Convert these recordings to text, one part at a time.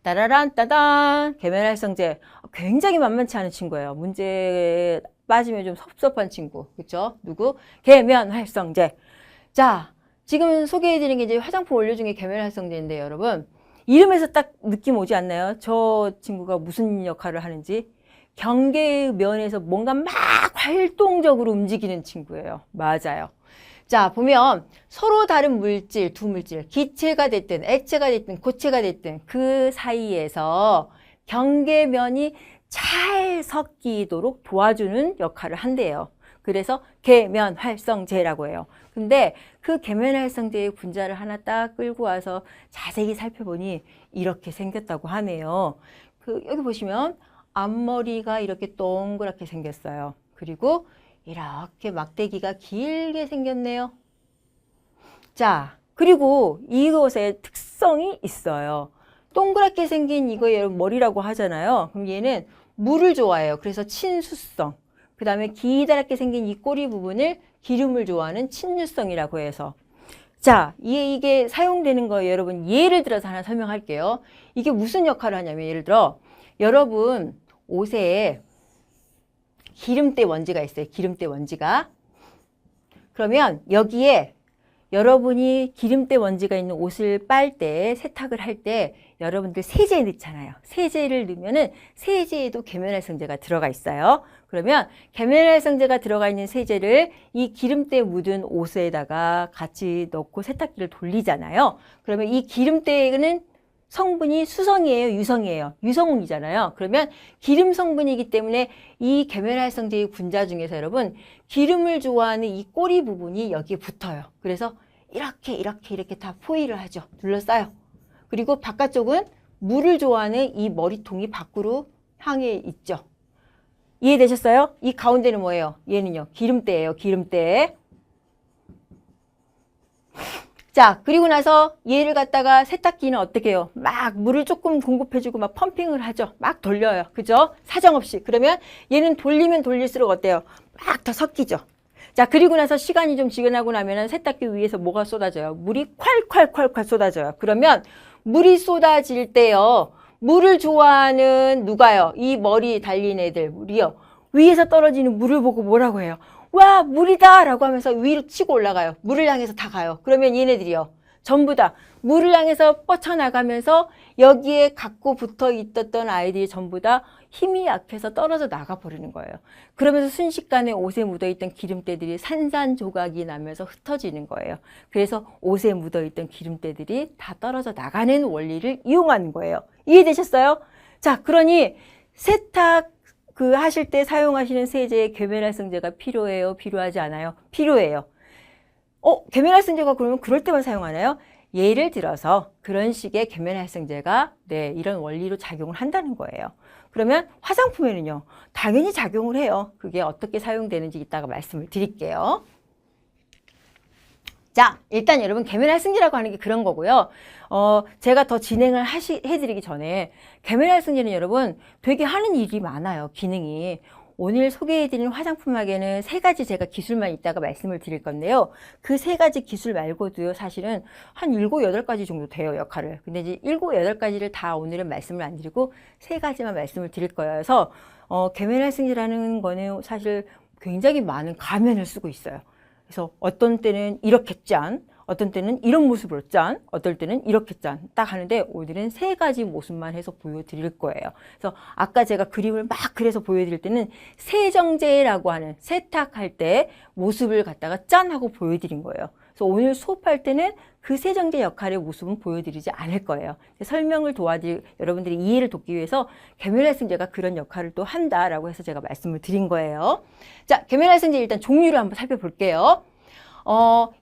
따라란 따단 계면활성제 굉장히 만만치 않은 친구예요. 문제에 빠지면 좀 섭섭한 친구. 그렇죠? 누구? 계면활성제. 자, 지금 소개해드린 게 이제 화장품 원료 중에 계면활성제인데 여러분 이름에서 딱 느낌 오지 않나요? 저 친구가 무슨 역할을 하는지. 경계의 면에서 뭔가 막 활동적으로 움직이는 친구예요. 맞아요. 자, 보면 서로 다른 물질, 두 물질, 기체가 됐든 액체가 됐든 고체가 됐든 그 사이에서 경계면이 잘 섞이도록 도와주는 역할을 한대요. 그래서 계면활성제라고 해요. 근데 그 계면활성제의 분자를 하나 딱 끌고 와서 자세히 살펴보니 이렇게 생겼다고 하네요. 여기 보시면 앞머리가 이렇게 동그랗게 생겼어요. 그리고 이렇게 막대기가 길게 생겼네요. 자, 그리고 이것의 특성이 있어요. 동그랗게 생긴 이거 여러분 머리라고 하잖아요. 그럼 얘는 물을 좋아해요. 그래서 친수성. 그 다음에 기다랗게 생긴 이 꼬리 부분을 기름을 좋아하는 친유성이라고 해서. 자, 이게 사용되는 거예요. 여러분 예를 들어서 하나 설명할게요. 이게 무슨 역할을 하냐면 예를 들어 여러분 옷에 기름때 먼지가 있어요. 기름때 먼지가. 그러면 여기에 여러분이 기름때 먼지가 있는 옷을 빨 때, 세탁을 할 때 여러분들 세제 넣잖아요. 세제를 넣으면은 세제에도 계면활성제가 들어가 있어요. 그러면 계면활성제가 들어가 있는 세제를 이 기름때 묻은 옷에다가 같이 넣고 세탁기를 돌리잖아요. 그러면 이 기름때는 성분이 수성이에요, 유성이에요? 유성이잖아요. 그러면 기름 성분이기 때문에 이 계면활성제의 분자 중에서 여러분 기름을 좋아하는 이 꼬리 부분이 여기에 붙어요. 그래서 이렇게 다 포위를 하죠. 둘러싸요. 그리고 바깥쪽은 물을 좋아하는 이 머리통이 밖으로 향해 있죠. 이해되셨어요? 이 가운데는 뭐예요? 얘는요, 기름때예요, 기름때. 자, 그리고 나서 얘를 갖다가 세탁기는 어떻게 해요? 막 물을 조금 공급해주고 막 펌핑을 하죠. 막 돌려요. 그죠? 사정없이. 그러면 얘는 돌리면 돌릴수록 어때요? 막 더 섞이죠. 자, 그리고 나서 시간이 좀 지나고 나면은 세탁기 위에서 뭐가 쏟아져요? 물이 콸콸콸콸 쏟아져요. 그러면 물이 쏟아질 때요. 물을 좋아하는 누가요? 이 머리 달린 애들, 물이요. 위에서 떨어지는 물을 보고 뭐라고 해요? 와, 물이다! 라고 하면서 위로 치고 올라가요. 물을 향해서 다 가요. 그러면 얘네들이요. 전부 다 물을 향해서 뻗쳐나가면서 여기에 갖고 붙어 있었던 아이들이 전부 다 힘이 약해서 떨어져 나가버리는 거예요. 그러면서 순식간에 옷에 묻어있던 기름때들이 산산조각이 나면서 흩어지는 거예요. 그래서 옷에 묻어있던 기름때들이 다 떨어져 나가는 원리를 이용하는 거예요. 이해되셨어요? 자, 그러니 세탁 하실 때 사용하시는 세제에 계면활성제가 필요해요? 필요하지 않아요? 필요해요. 계면활성제가 그러면 그럴 때만 사용하나요? 예를 들어서 그런 식의 계면활성제가 이런 원리로 작용을 한다는 거예요. 그러면 화장품에는요, 당연히 작용을 해요. 그게 어떻게 사용되는지 이따가 말씀을 드릴게요. 자, 일단 여러분 계면활성제라고 하는 게 그런 거고요. 제가 더 진행을 해드리기 전에 계면활성제는 여러분 되게 하는 일이 많아요. 기능이. 오늘 소개해드리는 화장품학에는 3가지 제가 기술만 이따가 말씀을 드릴 건데요. 그 3가지 기술 말고도요. 사실은 한 7, 8가지 정도 돼요. 역할을. 근데 이제 7, 8가지를 다 오늘은 말씀을 안 드리고 3가지만 말씀을 드릴 거예요. 그래서 계면활성제라는 거는 사실 굉장히 많은 가면을 쓰고 있어요. 그래서 어떤 때는 이렇게 짠, 어떤 때는 이런 모습으로 짠, 어떨 때는 이렇게 짠 딱 하는데 오늘은 3가지 모습만 해서 보여드릴 거예요. 그래서 아까 제가 그림을 막 그려서 보여드릴 때는 세정제라고 하는 세탁할 때 모습을 갖다가 짠 하고 보여드린 거예요. 그래서 오늘 수업할 때는 그 세정제 역할의 모습은 보여드리지 않을 거예요. 설명을 여러분들이 이해를 돕기 위해서 계면활성제가 그런 역할을 또 한다라고 해서 제가 말씀을 드린 거예요. 자, 계면활성제 일단 종류를 한번 살펴볼게요.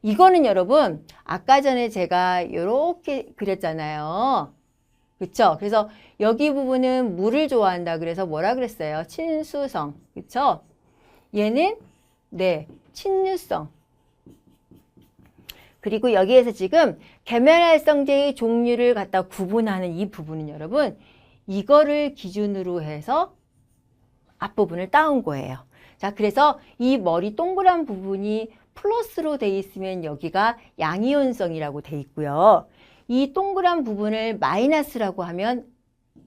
이거는 여러분 아까 전에 제가 이렇게 그렸잖아요. 그쵸? 그래서 여기 부분은 물을 좋아한다 그래서 뭐라 그랬어요? 친수성. 그쵸? 얘는 친유성. 그리고 여기에서 지금 계면활성제의 종류를 갖다 구분하는 이 부분은 여러분 이거를 기준으로 해서 앞부분을 따온 거예요. 자, 그래서 이 머리 동그란 부분이 플러스로 돼 있으면 여기가 양이온성이라고 돼 있고요. 이 동그란 부분을 마이너스라고 하면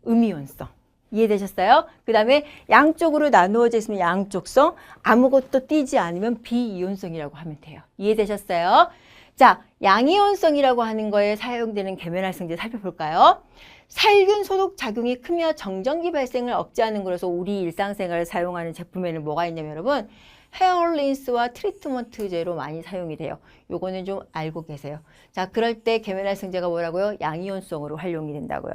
음이온성. 이해되셨어요? 그 다음에 양쪽으로 나누어져 있으면 양쪽성, 아무것도 띄지 않으면 비이온성이라고 하면 돼요. 이해되셨어요? 자, 양이온성이라고 하는 거에 사용되는 계면활성제 살펴볼까요? 살균 소독 작용이 크며 정전기 발생을 억제하는 거라서 우리 일상생활에 사용하는 제품에는 뭐가 있냐면 여러분, 헤어린스와 트리트먼트제로 많이 사용이 돼요. 요거는 좀 알고 계세요. 자, 그럴 때 계면활성제가 뭐라고요? 양이온성으로 활용이 된다고요.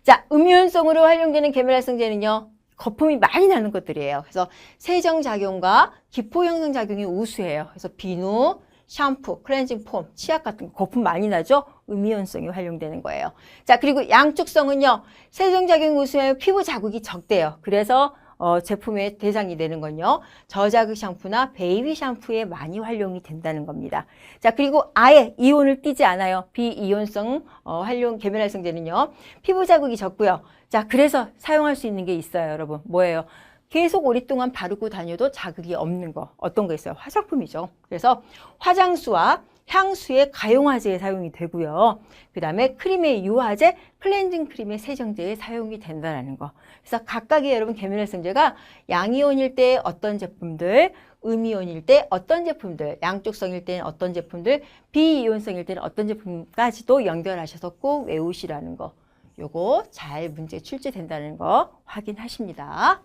자, 음이온성으로 활용되는 계면활성제는요, 거품이 많이 나는 것들이에요. 그래서 세정작용과 기포 형성 작용이 우수해요. 그래서 비누, 샴푸, 클렌징 폼, 치약 같은 거 거품 많이 나죠? 음이온성이 활용되는 거예요. 자, 그리고 양쪽성은요, 세정작용이 우수하면 피부 자국이 적대요. 그래서 제품의 대상이 되는 건요, 저자극 샴푸나 베이비 샴푸에 많이 활용이 된다는 겁니다. 자, 그리고 아예 이온을 띠지 않아요. 비이온성 활용 계면활성제는요, 피부 자국이 적고요. 자, 그래서 사용할 수 있는 게 있어요, 여러분. 뭐예요? 계속 오랫동안 바르고 다녀도 자극이 없는 거. 어떤 거 있어요? 화장품이죠. 그래서 화장수와 향수의 가용화제에 사용이 되고요. 그 다음에 크림의 유화제, 클렌징 크림의 세정제에 사용이 된다는 거. 그래서 각각의 여러분 계면활성제가 양이온일 때 어떤 제품들, 음이온일 때 어떤 제품들, 양쪽성일 때는 어떤 제품들, 비이온성일 때는 어떤 제품까지도 연결하셔서 꼭 외우시라는 거. 요거 잘 문제 출제된다는 거 확인하십니다.